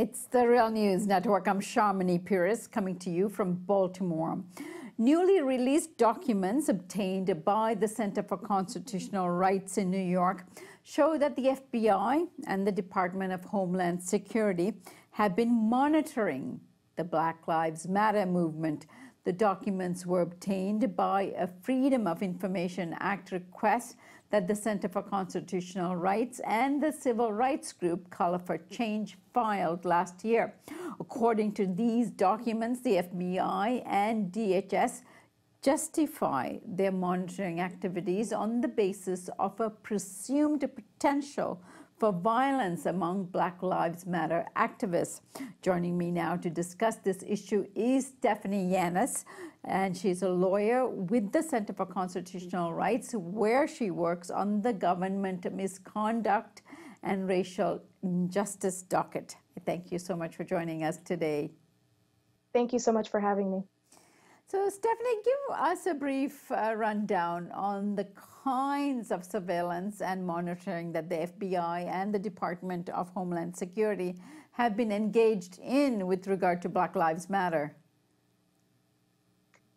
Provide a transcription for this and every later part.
It's the Real News Network. I'm Sharmini Pires coming to you from Baltimore. Newly released documents obtained by the Center for Constitutional Rights in New York show that the FBI and the Department of Homeland Security have been monitoring the Black Lives Matter movement. The documents were obtained by a Freedom of Information Act request that the Center for Constitutional Rights and the civil rights group Color for Change filed last year. According to these documents, the FBI and DHS justify their monitoring activities on the basis of a presumed potential for violence among Black Lives Matter activists. Joining me now to discuss this issue is Stephanie Llanes, and she's a lawyer with the Center for Constitutional Rights, where she works on the government misconduct and racial injustice docket. Thank you so much for joining us today. Thank you so much for having me. So, Stephanie, give us a brief rundown on the kinds of surveillance and monitoring that the FBI and the Department of Homeland Security have been engaged in with regard to Black Lives Matter.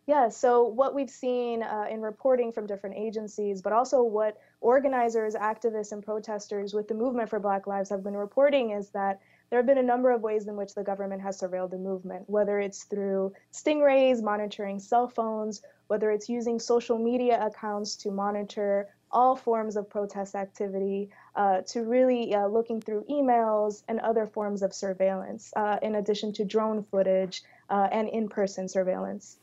Yeah, so what we've seen in reporting from different agencies, but also what organizers, activists, and protesters with the movement for Black Lives have been reporting is that there have been a number of ways in which the government has surveilled the movement, whether it's through stingrays, monitoring cell phones, whether it's using social media accounts to monitor all forms of protest activity, to really looking through emails and other forms of surveillance, in addition to drone footage and in-person surveillance.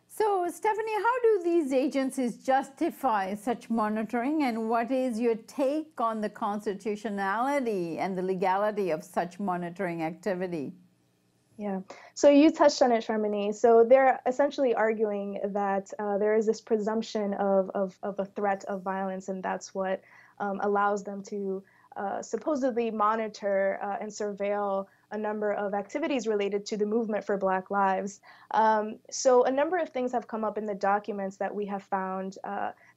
So, Stephanie, how do these agencies justify such monitoring, and what is your take on the constitutionality and the legality of such monitoring activity? Yeah, so you touched on it, Sharmini. So they're essentially arguing that there is this presumption of a threat of violence, and that's what allows them to supposedly monitor and surveil a number of activities related to the movement for Black Lives. So a number of things have come up in the documents that we have found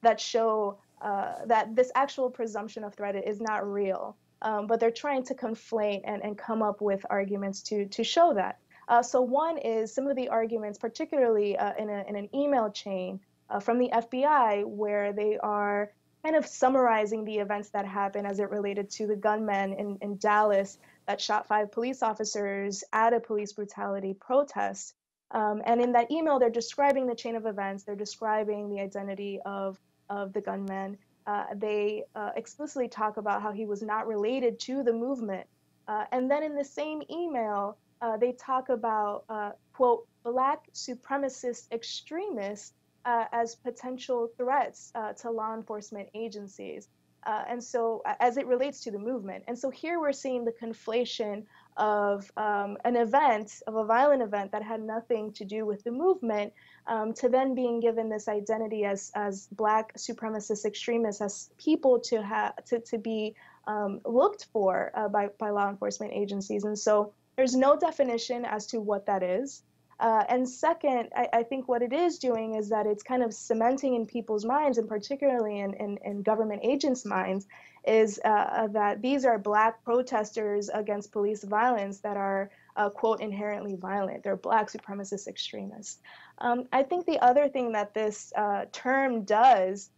that show that this actual presumption of threat is not real, but they're trying to conflate and come up with arguments to show that. So one is some of the arguments, particularly in an email chain from the FBI, where they are kind of summarizing the events that happened as it related to the gunman in Dallas that shot 5 police officers at a police brutality protest. And in that email, they're describing the chain of events. They're describing the identity of the gunman. They explicitly talk about how he was not related to the movement. And then in the same email, they talk about, quote, Black supremacist extremists as potential threats to law enforcement agencies. And so as it relates to the movement. And so here we're seeing the conflation of an event, of a violent event that had nothing to do with the movement, to then being given this identity as Black supremacist extremists, as people to be looked for by law enforcement agencies. And so there's no definition as to what that is. And second, I think what it is doing is that it's kind of cementing in people's minds, and particularly in government agents' minds, is that these are Black protesters against police violence that are, quote, inherently violent. They're Black supremacist extremists. I think the other thing that this term does,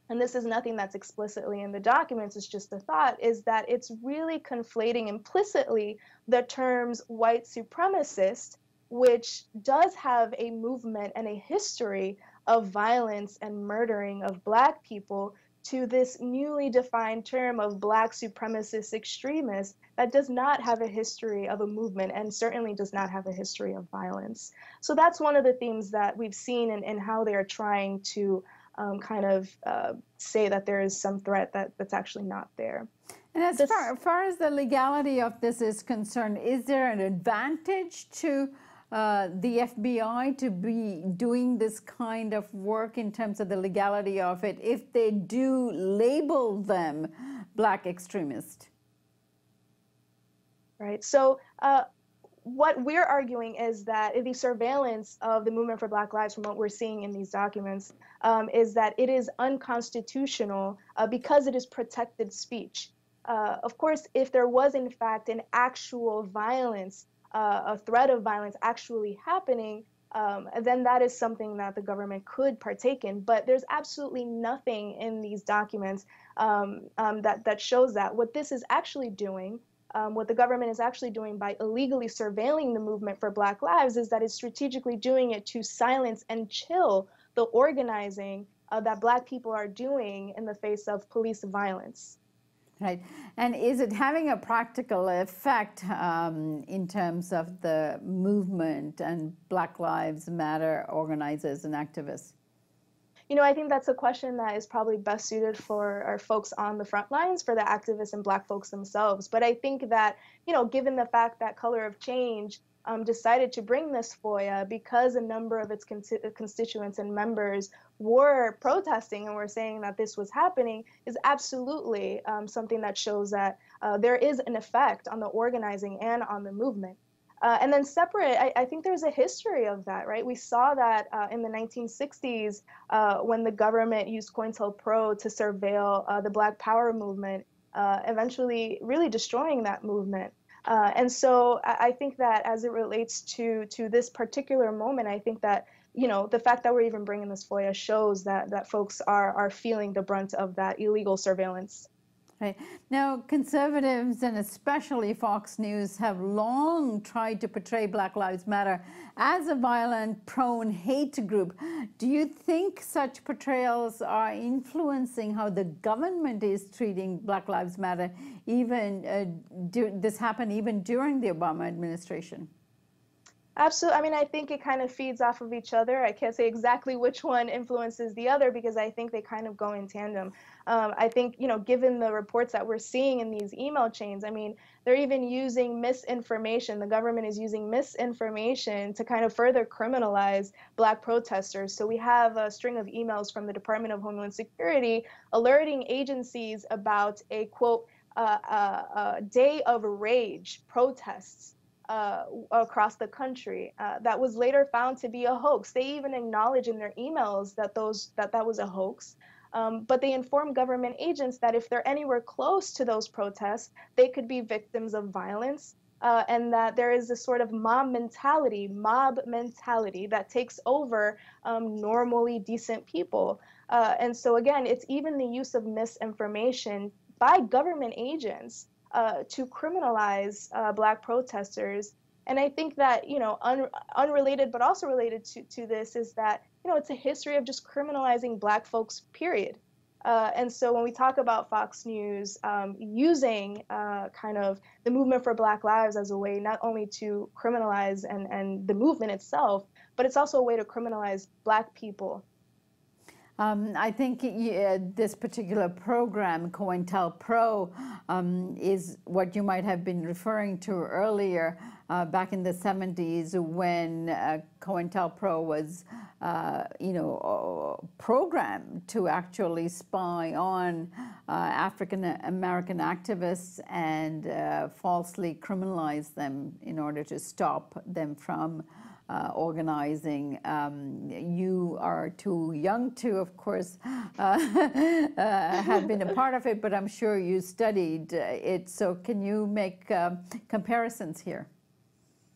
and this is nothing that's explicitly in the documents, it's just a thought, is that it's really conflating implicitly the terms white supremacist, which does have a movement and a history of violence and murdering of Black people, to this newly defined term of Black supremacist extremists that does not have a history of a movement and certainly does not have a history of violence. So that's one of the themes that we've seen in how they are trying to kind of say that there is some threat that's actually not there. And as far as the legality of this is concerned, is there an advantage to the FBI to be doing this kind of work in terms of the legality of it if they do label them Black extremist? Right. So what we're arguing is that the surveillance of the movement for Black Lives, from what we're seeing in these documents, is that it is unconstitutional because it is protected speech. Of course, if there was in fact an actual violence, a threat of violence actually happening, then that is something that the government could partake in. But there's absolutely nothing in these documents that shows that. What this is actually doing, what the government is actually doing by illegally surveilling the movement for Black Lives, is that it's strategically doing it to silence and chill the organizing that Black people are doing in the face of police violence. Right. And is it having a practical effect in terms of the movement and Black Lives Matter organizers and activists? I think that's a question that is probably best suited for our folks on the front lines, for the activists and Black folks themselves. But I think that, given the fact that Color of Change decided to bring this FOIA because a number of its constituents and members were protesting and were saying that this was happening, is absolutely something that shows that there is an effect on the organizing and on the movement. And then separate, I think there's a history of that, right? We saw that in the 1960s when the government used COINTELPRO to surveil the Black Power movement, eventually really destroying that movement. And so I think that as it relates to this particular moment, I think that, the fact that we're even bringing this FOIA shows that folks are feeling the brunt of that illegal surveillance. Right. Now, conservatives and especially Fox News have long tried to portray Black Lives Matter as a violent, prone hate group. Do you think such portrayals are influencing how the government is treating Black Lives Matter? Even this happened even during the Obama administration. Absolutely. I mean, I think it kind of feeds off of each other. I can't say exactly which one influences the other because I think they kind of go in tandem. I think, given the reports that we're seeing in these email chains, I mean, they're even using misinformation. The government is using misinformation to kind of further criminalize Black protesters. So we have a string of emails from the Department of Homeland Security alerting agencies about a, quote, day of rage protests across the country that was later found to be a hoax. They even acknowledge in their emails that that was a hoax. But they inform government agents that if they're anywhere close to those protests, they could be victims of violence, and that there is a sort of mob mentality that takes over normally decent people. And so again, it's even the use of misinformation by government agents to criminalize Black protesters. And I think that, unrelated but also related to this is that, it's a history of just criminalizing Black folks, period. And so when we talk about Fox News using kind of the movement for Black Lives as a way not only to criminalize and the movement itself, but it's also a way to criminalize Black people. I think this particular program, COINTELPRO, is what you might have been referring to earlier back in the 70s when COINTELPRO was, programmed to actually spy on African American activists and falsely criminalize them in order to stop them from organizing. You are too young to, of course, have been a part of it, but I'm sure you studied it. So can you make comparisons here?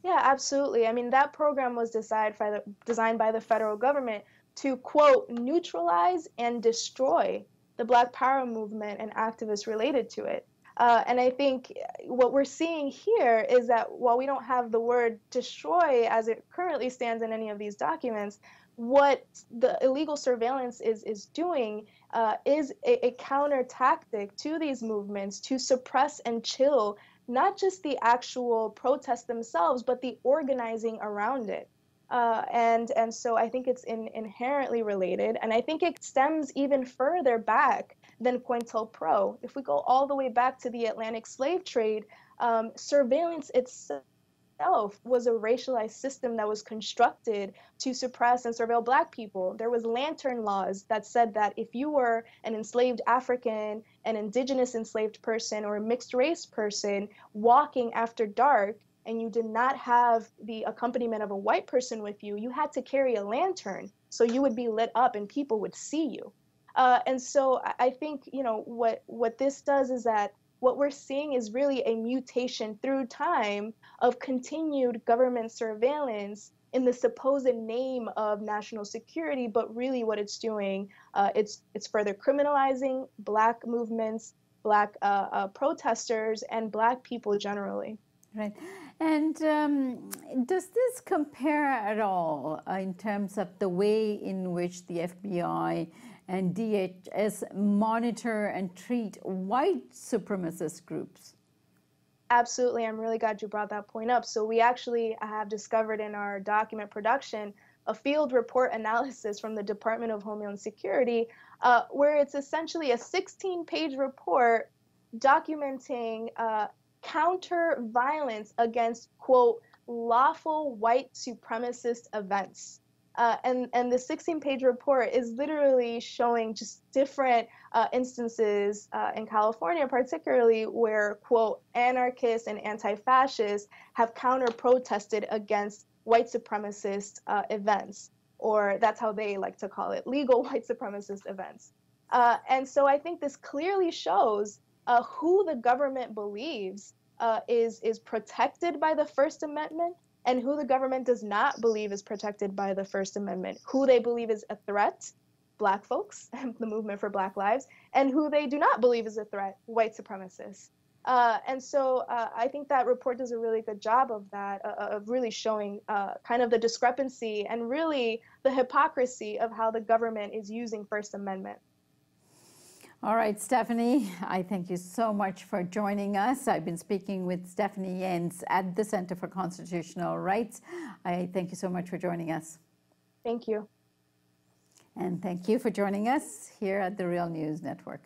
Yeah, absolutely. I mean, that program was designed by the federal government to, quote, neutralize and destroy the Black Power movement and activists related to it. And I think what we're seeing here is that while we don't have the word destroy as it currently stands in any of these documents, what the illegal surveillance is doing is a counter tactic to these movements to suppress and chill not just the actual protests themselves, but the organizing around it. And so I think it's inherently related. And I think it stems even further back than COINTELPRO. If we go all the way back to the Atlantic slave trade, surveillance itself was a racialized system that was constructed to suppress and surveil Black people. There was lantern laws that said that if you were an enslaved African, an indigenous enslaved person, or a mixed race person walking after dark, and you did not have the accompaniment of a white person with you, you had to carry a lantern so you would be lit up and people would see you. And so I think, what this does is that what we're seeing is really a mutation through time of continued government surveillance in the supposed name of national security, but really what it's doing, it's further criminalizing Black movements, Black protesters, and Black people generally. Right. And does this compare at all in terms of the way in which the FBI and DHS monitor and treat white supremacist groups? Absolutely. I'm really glad you brought that point up. So we actually have discovered in our document production a field report analysis from the Department of Homeland Security, where it's essentially a 16-page report documenting counter violence against, quote, lawful white supremacist events. And the 16-page report is literally showing just different instances in California, particularly where, quote, anarchists and anti-fascists have counter-protested against white supremacist events, or that's how they like to call it, legal white supremacist events. And so I think this clearly shows who the government believes is protected by the First Amendment and who the government does not believe is protected by the First Amendment, who they believe is a threat, Black folks, the movement for Black lives, and who they do not believe is a threat, white supremacists. And so I think that report does a really good job of that, of really showing kind of the discrepancy and really the hypocrisy of how the government is using First Amendment. All right, Stephanie, I thank you so much for joining us. I've been speaking with Stephanie Llanes at the Center for Constitutional Rights. I thank you so much for joining us. Thank you. And thank you for joining us here at the Real News Network.